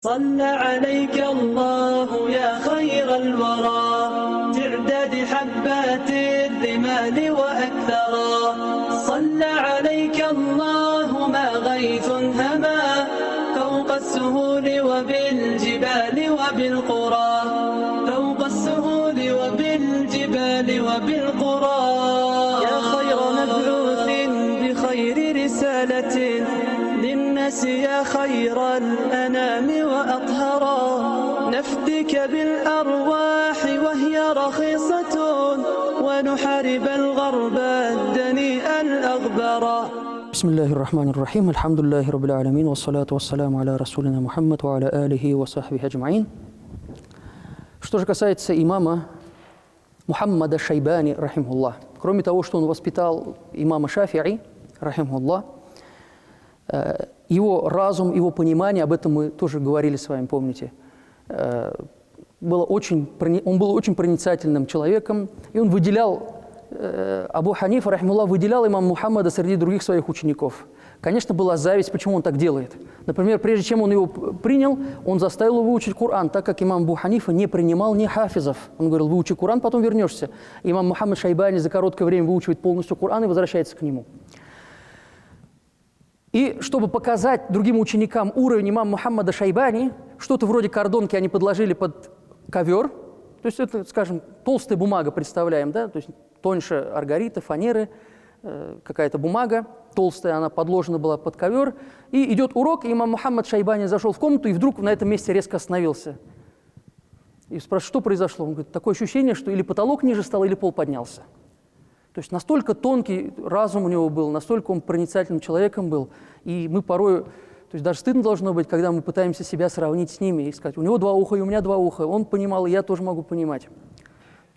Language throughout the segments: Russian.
صلى عليك الله يا خير الورى تعداد حبات الرمال وأكثرا صلى عليك الله ما غيث هما فوق السهول وبالجبال وبالقرى فوق السهول وبالجبال وبالقرى يا خير مبعوث بخير رسالة للناس يا خير الأنام وأطهرا نفدك بالأرواح وهي رخيصة ونحارب الغرب الدنيء الأغبرا. بسم الله الرحمن الرحيم. الحمد لله رب العالمين والصلاة والسلام على رسولنا Мухаммад وعلى آله وصحبه أجمعين. Что же касается имама Мухаммада Шайбани, рахимахуллах, кроме того, что он воспитал имама Шафи'и, рахимахуллах, его разум, его понимание, об этом мы тоже говорили с вами, помните, он был очень проницательным человеком, и он выделял, Абу Ханифа, рахимахуллах, выделял имама Мухаммада среди других своих учеников. Конечно, была зависть, почему он так делает. Например, прежде чем он его принял, он заставил его выучить Коран, так как имам Абу Ханифа не принимал ни хафизов. Он говорил: выучи Коран, потом вернешься. Имам Мухаммад Шайбани за короткое время выучивает полностью Коран и возвращается к нему. И чтобы показать другим ученикам уровень имама Мухаммада Шайбани, что-то вроде кордонки они подложили под ковер. То есть это, скажем, толстая бумага, представляем, да? То есть тоньше аргорита, фанеры, какая-то бумага толстая, она подложена была под ковер. И идет урок, и имам Мухаммад Шайбани зашел в комнату и вдруг на этом месте резко остановился. И спрашивает, что произошло? Он говорит: такое ощущение, что или потолок ниже стал, или пол поднялся. То есть настолько тонкий разум у него был, настолько он проницательным человеком был. И мы порой, то есть даже стыдно должно быть, когда мы пытаемся себя сравнить с ними и сказать: у него два уха, и у меня два уха. Он понимал, и я тоже могу понимать.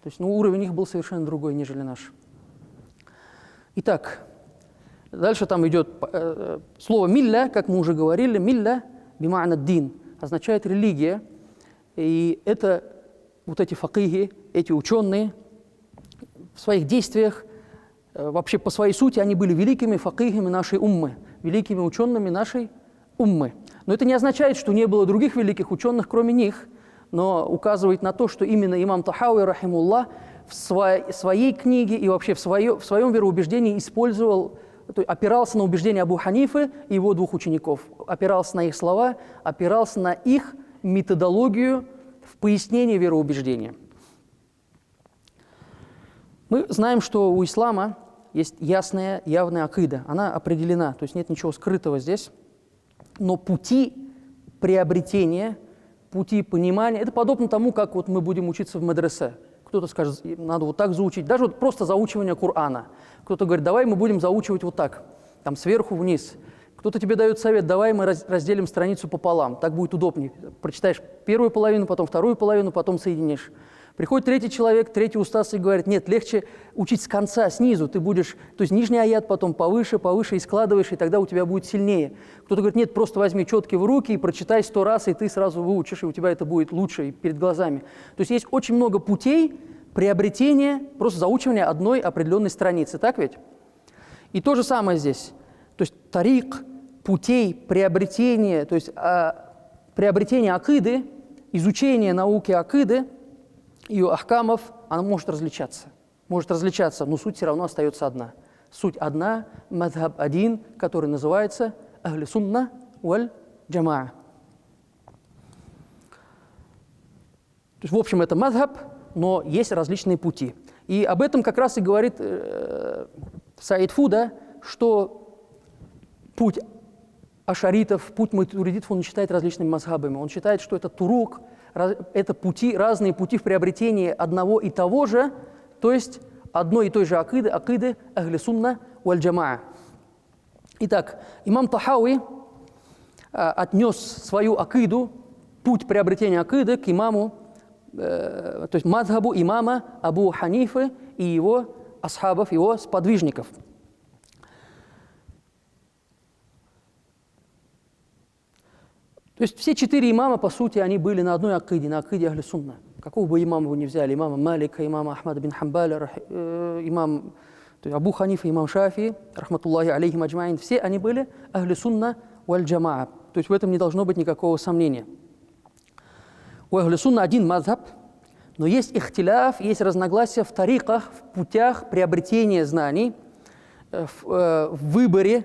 То есть уровень их был совершенно другой, нежели наш. Итак, дальше там идет слово «милля», как мы уже говорили. «Милля» бима'на дин означает религия. И это вот эти факихи, эти ученые, в своих действиях, вообще по своей сути, они были великими факихами нашей уммы, великими учеными нашей уммы. Но это не означает, что не было других великих ученых, кроме них, но указывает на то, что именно имам Тахауи, рахимуллах, в своей книге и вообще в своем вероубеждении использовал, опирался на убеждения Абу Ханифы и его двух учеников, опирался на их слова, опирался на их методологию в пояснении вероубеждения. Мы знаем, что у ислама есть ясная, явная акида. Она определена, то есть нет ничего скрытого здесь. Но пути приобретения, пути понимания, это подобно тому, как вот мы будем учиться в медресе. Кто-то скажет: надо вот так заучить. Даже вот просто заучивание Корана. Кто-то говорит: давай мы будем заучивать вот так, там сверху вниз. Кто-то тебе дает совет: давай мы разделим страницу пополам, так будет удобнее. Прочитаешь первую половину, потом вторую половину, потом соединишь. Приходит третий человек, третий устаз и говорит: нет, легче учить с конца, снизу. Ты будешь, то есть нижний аят, потом повыше, повыше, и складываешь, и тогда у тебя будет сильнее. Кто-то говорит: нет, просто возьми четки в руки и прочитай 100 раз, и ты сразу выучишь, и у тебя это будет лучше и перед глазами. То есть есть очень много путей приобретения, просто заучивания одной определенной страницы, так ведь? И то же самое здесь. То есть тарик, путей приобретения, то есть приобретение акиды, изучение науки акиды, ее ахкамов, она может различаться, но суть все равно остается одна. Суть одна, мадхаб один, который называется ахли сунна валь джамаа. То есть, в общем, это мадхаб, но есть различные пути. И об этом как раз и говорит Саид Фуда, что путь ашаритов, путь матуридитов он считает различными мазхабами. Он считает, что это турук, это пути, разные пути в приобретении одного и того же, то есть одной и той же акиды ахли сунна валь джамаа. Итак, имам Тахауи отнес свою акиду, путь приобретения акиды к имаму, то есть мазхабу имама Абу Ханифы и его асхабов, его сподвижников. То есть все четыре имама, по сути, они были на одной акиде, на акиде ахли сунна. Какого бы имама вы ни взяли, имама Малика, имама Ахмада бин Хамбаля, имам Абу Ханифа, имам Шафи, рахматуллахи алейхим аджмаин, все они были ахли сунна валь джамаа. То есть в этом не должно быть никакого сомнения. У Ахлю Сунна один мазхаб, но есть ихтиляф, есть разногласия в тариках, в путях приобретения знаний, в выборе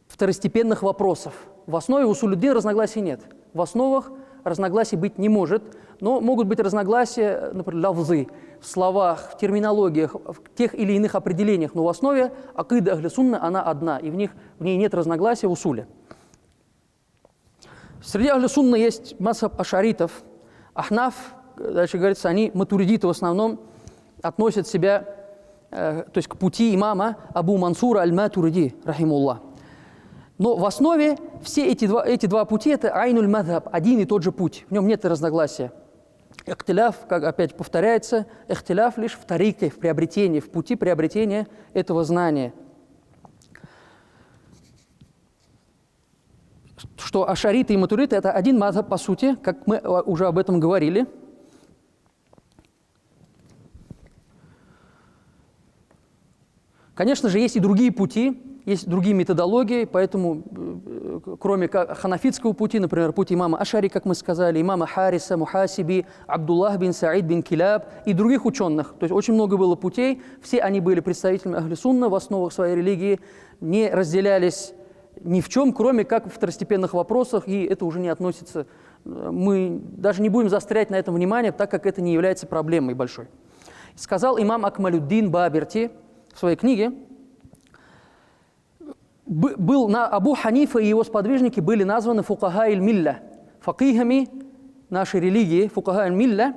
второстепенных вопросов. В основе усуль-ад-дин разногласий нет. В основах разногласий быть не может, но могут быть разногласия, например, лавзы, в словах, в терминологиях, в тех или иных определениях, но в основе акида Ахлю Сунна она одна, и в ней нет разногласия в усуле. Среди Ахлю Сунна есть мазхаб ашаритов, ахнаф, дальше говорится, они матуридиты в основном относят себя, то есть к пути имама Абу Мансура аль-Матуриди, рахимуллах. Но в основе все эти два пути – это айнуль мазхаб, один и тот же путь, в нем нет разногласия. Ихтиляф, как опять повторяется, ихтиляф лишь в тарике, в приобретении, в пути приобретения этого знания. Что ашариты и матуриты – это один мазхаб по сути, как мы уже об этом говорили. Конечно же, есть и другие пути, есть другие методологии, поэтому, кроме ханафитского пути, например, путь имама Ашари, как мы сказали, имама Хариса, Мухасиби, Абдуллах бин Саид бин Киляб и других ученых. То есть очень много было путей, все они были представителями Ахли Сунна в основах своей религии, не разделялись ни в чем, кроме как в второстепенных вопросах, и это уже не относится, мы даже не будем заострять на этом внимание, так как это не является проблемой большой. Сказал имам Акмалюддин Баберти в своей книге, Абу Ханифа и его сподвижники были названы фукаха иль-милля, факихами нашей религии, фукаха иль-милля,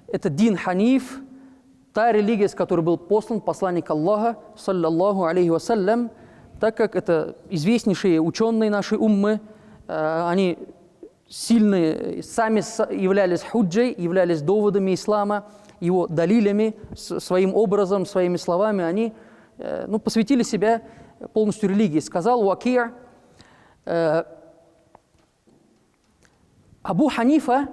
это дин Ханиф, та религия, с которой был послан посланник Аллаха, саллаллаху алейхи вассалям, так как это известнейшие ученые нашей уммы, они сильные, сами являлись худжей, являлись доводами ислама, его далилями, своим образом, своими словами, они посвятили себя полностью религии. Сказал Уакия, Абу Ханифа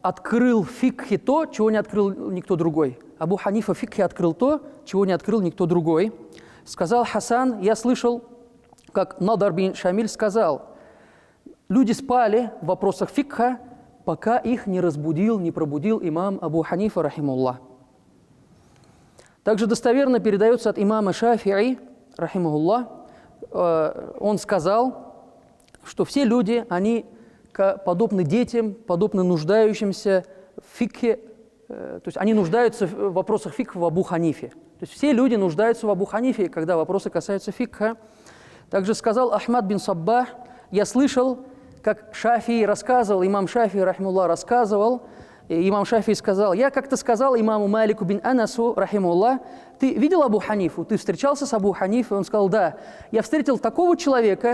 открыл в фикхе то, чего не открыл никто другой. Абу Ханифа в фикхе открыл то, чего не открыл никто другой. Сказал Хасан, я слышал, как Надар бин Шамиль сказал, люди спали в вопросах фикха, пока их не разбудил, не пробудил имам Абу Ханифа, рахимуллах. Также достоверно передается от имама Шафи'i, рахимахуллах, он сказал, что все люди, они подобны детям, подобны нуждающимся в фикхе, то есть они нуждаются в вопросах фикха в Абу Ханифе. То есть все люди нуждаются в Абу Ханифе, когда вопросы касаются фикха. Также сказал Ахмад бин Саббах, я слышал, как Шафии рассказывал, имам Шафии, рахимуллах, рассказывал, имам Шафии сказал, я как-то сказал имаму Малику бин Анасу, рахимуллах, ты видел Абу Ханифу, ты встречался с Абу Ханифой? Он сказал, да, я встретил такого человека,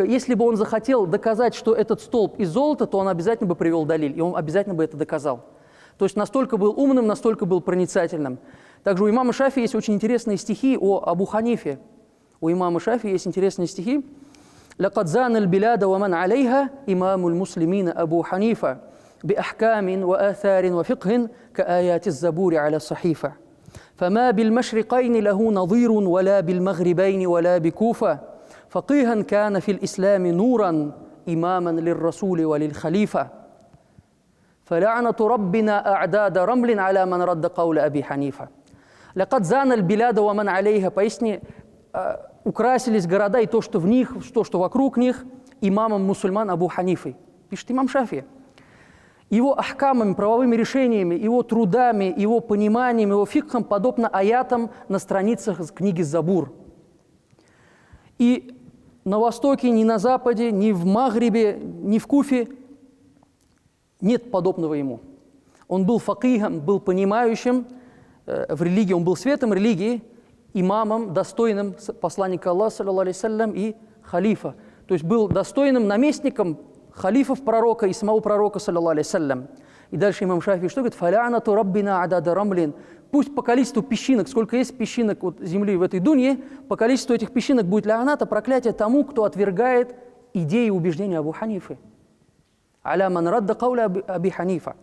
если бы он захотел доказать, что этот столб из золота, то он обязательно бы привел далиль, и он обязательно бы это доказал. То есть настолько был умным, настолько был проницательным. Также у имама Шафии есть очень интересные стихи о Абу Ханифе. У имама Шафии есть интересные стихи. «Лакад зана аль-биляда ва ман алейха имаму аль-муслимина Абу Ханифа биахкамин ва аthарин ва фикхин кааяти az-забури аля сахифа. فما بالمشرقين له نظير ولا بالمغربين ولا بكوفة فقيها كان في الإسلام نورا إماما للرسول وللخليفة فلعنة ربنا أعداد رمل على من رد قول أبي حنيفة لقد زان البلاد ومن عليها». Поясни, украсились города и то, что в них, то, что вокруг них, имамом мусульман Абу Ханифой. Пишет имам Шафи. Его ахкамами, правовыми решениями, его трудами, его пониманием, его фикхом подобно аятам на страницах книги Забур. И на Востоке, ни на Западе, ни в Магрибе, ни в Куфе нет подобного ему. Он был факихом, был понимающим в религии, он был светом религии, имамом, достойным посланника Аллаха, саллаллаху алейхи вассалям, и халифа. То есть был достойным наместником халифов пророка и самого пророка, саллаллаху алейхи вассалям. И дальше имам Шафи что говорит? «Фалянату раббина адада рамлин». Пусть по количеству песчинок, сколько есть песчинок земли в этой дунье, по количеству этих песчинок будет ляаната, проклятие тому, кто отвергает идеи и убеждения Абу Ханифы. «Аля ман радда кауля Аби Ханифа».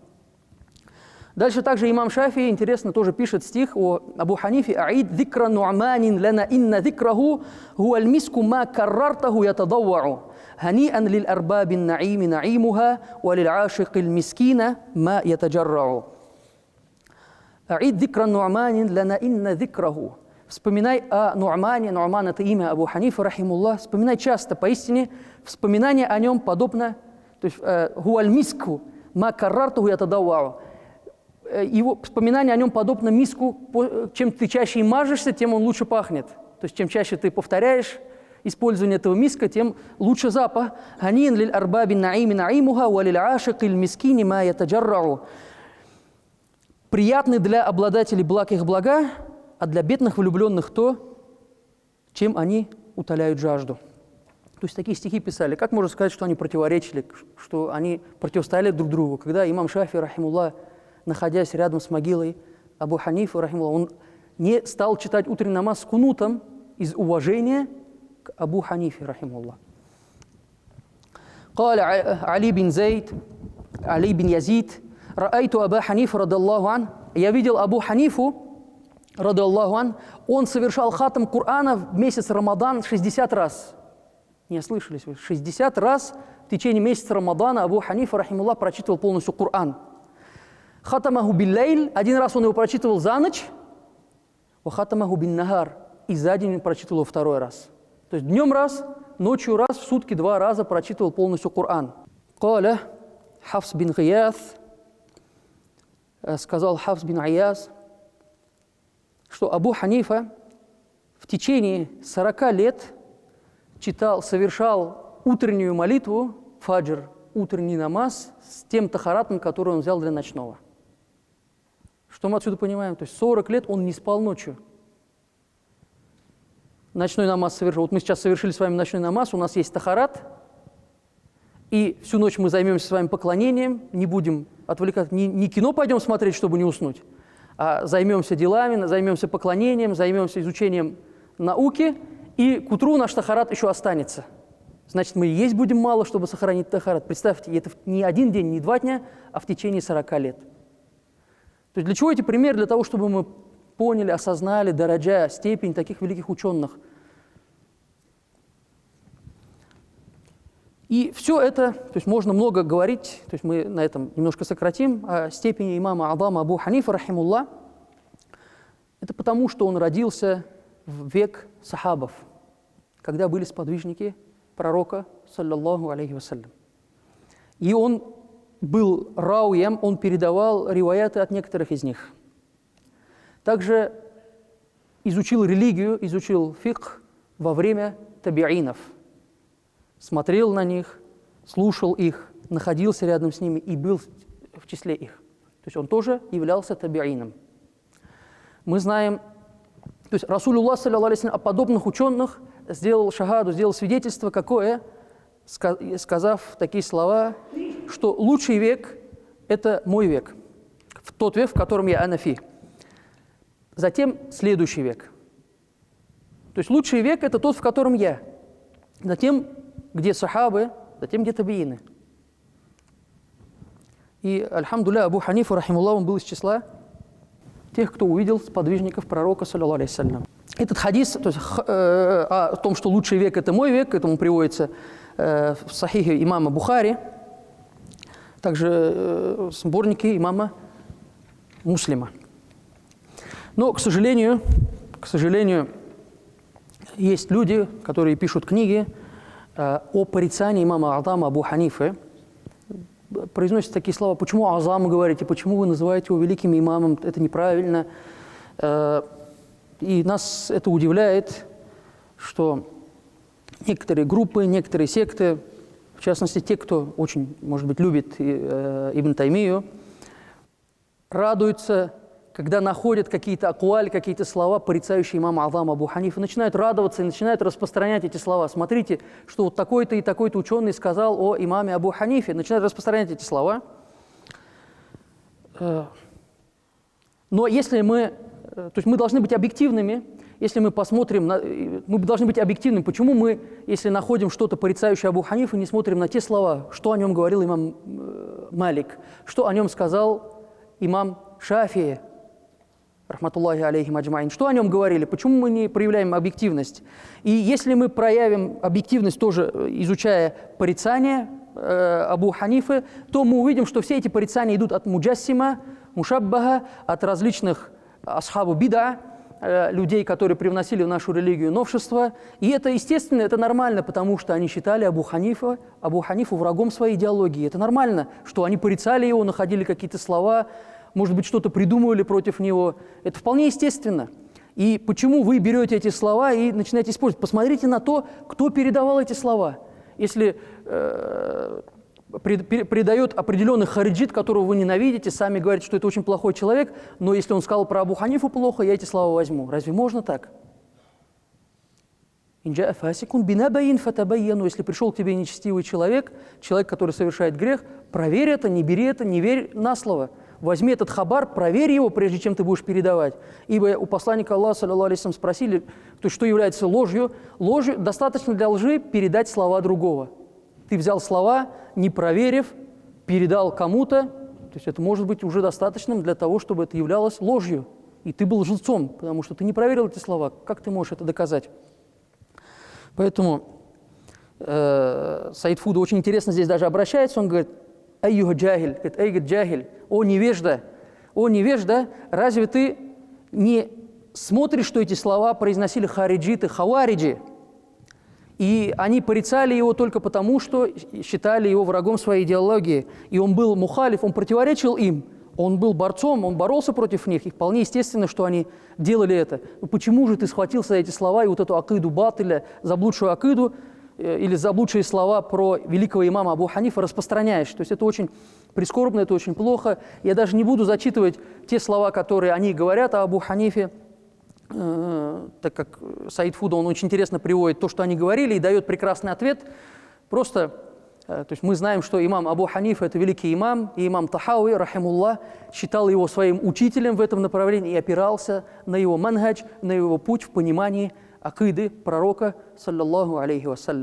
Дальше также имам Шафии, интересно, тоже пишет стих о Абу Ханифе: «Аид дикра ну'манин лана инна дикраху хуа аль-миску ма каррартаху ятадаввау. Хани'ан лил арбабин на'ими на'имуха ва лил ашиqil мискина ма ятаджаррау». «Аид дикра ну'манин лана инна дикраху». Вспоминай о Ну'мане. Ну'ман – это имя Абу Ханифа, рахимуллах. Вспоминай часто. Поистине, вспоминание о нем подобно, то есть хуа аль-миску ма каррартаху ятадаввау. Его вспоминание о нем подобно миску, чем ты чаще им мажешься, тем он лучше пахнет. То есть чем чаще ты повторяешь использование этого миска, тем лучше запах. «Ханин лиль арбаби наими наимуха, ва лиль ашиqil мискини ма ятаджаррау». Приятны для обладателей благ их блага, а для бедных влюбленных то, чем они утоляют жажду. То есть такие стихи писали. Как можно сказать, что они противоречили, что они противостояли друг другу? Когда имам Шафии, рахимуллах, находясь рядом с могилой Абу Ханифы, рахимуллах, он не стал читать утренний намаз с кунутом из уважения к Абу Ханифе, рахимуллах. قال علي بن زيد علي بن يزيد رأيت أبا حنيفة رضي الله عنه. Я видел Абу Ханифу, рады Аллаху ан, он совершал хатам Корана в месяц Рамадан 60 раз. Не ослышались вы? 60 раз в течение месяца Рамадана Абу Ханифа, рахимуллах, прочитывал полностью Коран. Хатамаху биллейль, один раз он его прочитывал за ночь, ва хатамаху бин-нахар, и за день он прочитывал его второй раз. То есть днем раз, ночью раз, в сутки 2 раза прочитывал полностью Коран. Каля Хафс бин Гияс, сказал Хафс бин Гияс, что Абу Ханифа в течение 40 лет совершал утреннюю молитву, фаджр, утренний намаз, с тем тахаратом, который он взял для ночного. Что мы отсюда понимаем? То есть 40 лет он не спал ночью. Ночной намаз совершил. Вот мы сейчас совершили с вами ночной намаз, у нас есть тахарат, и всю ночь мы займемся с вами поклонением, не будем отвлекаться, не кино пойдем смотреть, чтобы не уснуть, а займемся делами, займемся поклонением, займемся изучением науки, и к утру наш тахарат еще останется. Значит, мы есть будем мало, чтобы сохранить тахарат. Представьте, это не один день, не 2 дня, а в течение 40 лет. То есть для чего эти примеры? Для того, чтобы мы поняли, осознали дараджа, степень таких великих ученых. И все это, то есть можно много говорить, то есть мы на этом немножко сократим, о степени имама Азама Абу Ханифа, рахимуллах. Это потому, что он родился в век сахабов, когда были сподвижники пророка, саллаллаху алейхи вассалям. И он был рауям, он передавал риваяты от некоторых из них. Также изучил религию, изучил фикх во время табиинов. Смотрел на них, слушал их, находился рядом с ними и был в числе их. То есть он тоже являлся табиином. Мы знаем, то есть Расулуллах, саллаллаху алейхи вассалям, о подобных ученых сделал шахаду, сделал свидетельство, какое, сказав такие слова, что лучший век – это мой век, тот век, в котором я анафи. Затем следующий век. То есть лучший век – это тот, в котором я. Затем, где сахабы, затем, где табиины. И, альхамдулилля, Абу Ханифа, рахимуллах, он был из числа тех, кто увидел сподвижников пророка, саллаллаху алейхи вассалям. Этот хадис, то есть, о том, что лучший век – это мой век, к этому приводится в сахихе имама Бухари, также сборники имама Муслима. Но, к сожалению, есть люди, которые пишут книги о порицании имама Азама Абу Ханифы, произносят такие слова: почему Азам говорите, почему вы называете его великим имамом, это неправильно. И нас это удивляет, что некоторые группы, некоторые секты, в частности, те, кто очень, может быть, любит Ибн Таймию, радуются, когда находят какие-то акуали, какие-то слова, порицающие имама Азама Абу Ханифа, начинают радоваться и начинают распространять эти слова. Смотрите, что вот такой-то и такой-то ученый сказал о имаме Абу Ханифе, начинают распространять эти слова. Но если мы, то есть мы должны быть объективными, если мы посмотрим, мы должны быть объективными, почему мы, если находим что-то порицающее Абу Ханифа, не смотрим на те слова, что о нем говорил имам Малик, что о нем сказал имам Шафии, рахматуллахи алейхим аджмаин. Что о нем говорили? Почему мы не проявляем объективность? И если мы проявим объективность, тоже изучая порицания Абу Ханифы, то мы увидим, что все эти порицания идут от муджассима, мушаббаха, от различных асхабу бида, людей, которые привносили в нашу религию новшества. И это естественно, это нормально, потому что они считали Абу Ханифу врагом своей идеологии. Это нормально, что они порицали его, находили какие-то слова, может быть, что-то придумывали против него. Это вполне естественно. И почему вы берете эти слова и начинаете использовать? Посмотрите на то, кто передавал эти слова. Если передает определенный хариджит, которого вы ненавидите, сами говорите, что это очень плохой человек, но если он сказал про Абу Ханифу плохо, я эти слова возьму. Разве можно так? Если пришел к тебе нечестивый человек, человек, который совершает грех, проверь это, не верь на слово. Возьми этот хабар, проверь его, прежде чем ты будешь передавать. Ибо у посланника Аллаха, саллаллаху алейхи ва саллям, спросили, то есть, что является ложью. Ложью достаточно для лжи передать слова другого. Ты взял слова, не проверив, передал кому-то, то есть это может быть уже достаточным для того, чтобы это являлось ложью. И ты был лжецом, потому что ты не проверил эти слова. Как ты можешь это доказать? Поэтому Саид Фуда очень интересно здесь даже обращается, он говорит: «Айюха джахиль», говорит: «Эй, джахиль, о невежда, разве ты не смотришь, что эти слова произносили хариджиты, хавариджи, и они порицали его только потому, что считали его врагом своей идеологии, и он был мухалиф, он противоречил им, он был борцом, он боролся против них, и вполне естественно, что они делали это. Но почему же ты схватился за эти слова и вот эту акиду батиля, заблудшую акиду, или заблудшие слова про великого имама Абу Ханифа распространяешь? То есть это очень прискорбно, это очень плохо. Я даже не буду зачитывать те слова, которые они говорят о Абу Ханифе, так как Саид Фуда, он очень интересно приводит то, что они говорили, и дает прекрасный ответ. Просто, то есть мы знаем, что имам Абу Ханифа – это великий имам, и имам Тахауи, рахимуллах, считал его своим учителем в этом направлении и опирался на его манхадж, на его путь в понимании акиды пророка, саллаллаху алейхи вассалям.